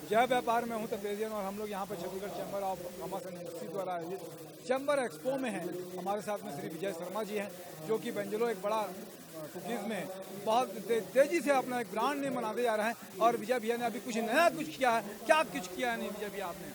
जय व्यापार में हूँ तपेजियन और हम लोग यहाँ पर Chhattisgarh chamber of commerce and industry द्वारा आयोजित चैम्बर एक्सपो में हैं। हमारे साथ में श्री विजय शर्मा जी हैं, जो कि बेंजलो एक बड़ा कुकीज़ में बहुत तेजी से अपना एक ब्रांड नेम बनाते जा रहे हैं। और विजय भैया ने अभी कुछ नया कुछ किया है, क्या कुछ किया है नहीं विजय भैया आपने?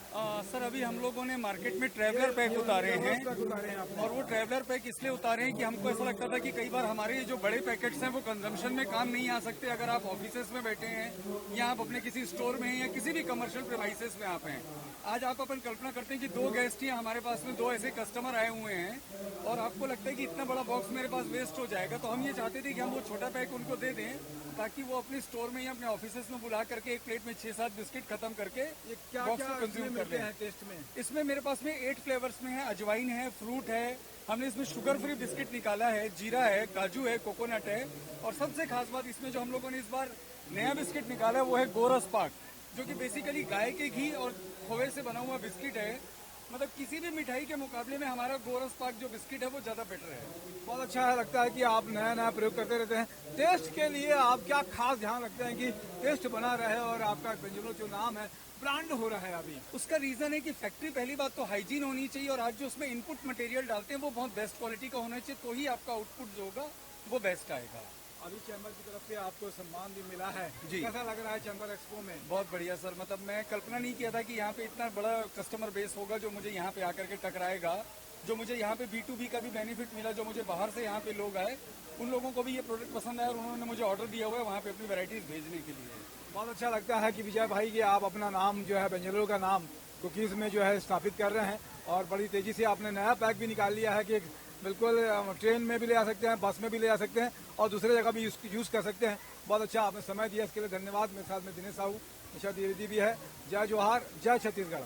सर अभी हम लोगों ने मार्केट में ट्रैवलर पैक उतारे हैं और वो ट्रैवलर पैक इसलिए उतारे हैं कि हमको ऐसा लगता था कि कई बार हमारे जो बड़े पैकेट्स हैं वो कंजम्पशन में काम नहीं आ सकते अगर आप ऑफिसेस में बैठे हैं या आप अपने किसी स्टोर में हैं या किसी भी कमर्शियल प्रेमाइसेस में आप हैं। आज आप अपन कल्पना करते हैं कि 2 गेस्ट हैं हमारे पास में, 2 ऐसे कस्टमर आए हुए हैं और आपको लगता है कि इतना बड़ा बॉक्स मेरे पास वेस्ट हो जाएगा, तो हम ये चाहते थे कि हम वो छोटा पैक उनको दे दें ताकि वो अपने स्टोर में या अपने ऑफिसेस में बुला करके एक प्लेट में 6-7 बिस्किट खत्म करके क्या बॉक्स क्या को कंज्यूम कर हैं लें। टेस्ट में? इसमें मेरे पास में 8 फ्लेवर्स में है, अजवाइन है, फ्रूट है, हमने इसमें शुगर फ्री बिस्किट निकाला है, जीरा है, काजू है, कोकोनट है और सबसे खास बात इसमें जो हम लोगों ने इस बार नया बिस्किट निकाला है वो है गोरस पाक, जो कि बेसिकली गाय के घी और खोए से बना हुआ बिस्किट है। मतलब किसी भी मिठाई के मुकाबले में हमारा गोरस पाक जो बिस्किट है वो ज्यादा बेटर है। बहुत अच्छा है, लगता है कि आप नया नया प्रयोग करते रहते हैं। टेस्ट के लिए आप क्या खास ध्यान रखते हैं कि टेस्ट बना रहे और आपका बेंजलो जो नाम है ब्रांड हो रहा है अभी? उसका रीजन है कि फैक्ट्री पहली बात तो हाइजीन होनी चाहिए और आज जो उसमें इनपुट मटेरियल डालते हैं वो बहुत बेस्ट क्वालिटी का होना चाहिए, तो ही आपका आउटपुट जो होगा वो बेस्ट आएगा। अभी चैम्बर की तरफ से आपको सम्मान भी मिला है जी। कैसा लग रहा है चैम्बर एक्सपो में? बहुत बढ़िया सर, मतलब मैं कल्पना नहीं किया था कि यहाँ पे इतना बड़ा कस्टमर बेस होगा जो मुझे यहाँ पे आकर के टकराएगा, जो मुझे यहाँ पे B2B का भी बेनिफिट मिला, जो मुझे बाहर से यहाँ पे लोग आए उन लोगों को भी ये प्रोडक्ट पसंद आया और उन्होंने मुझे ऑर्डर दिया हुआ है वहाँ पे अपनी वैरायटीज भेजने के लिए। बहुत अच्छा लगता है कि विजय भाई कि आप अपना नाम जो है बेंजलो का नाम कुकीज़ में जो है स्थापित कर रहे हैं और बड़ी तेजी से आपने नया पैक भी निकाल लिया है कि बिल्कुल ट्रेन में भी ले आ सकते हैं, बस में भी ले आ सकते हैं और दूसरे जगह भी यूज़ कर सकते हैं। बहुत अच्छा आपने समय दिया, इसके लिए धन्यवाद। मेरे साथ में दिनेश साहू, निशा द्विवेदी भी है। जय जोहार, जय छत्तीसगढ़।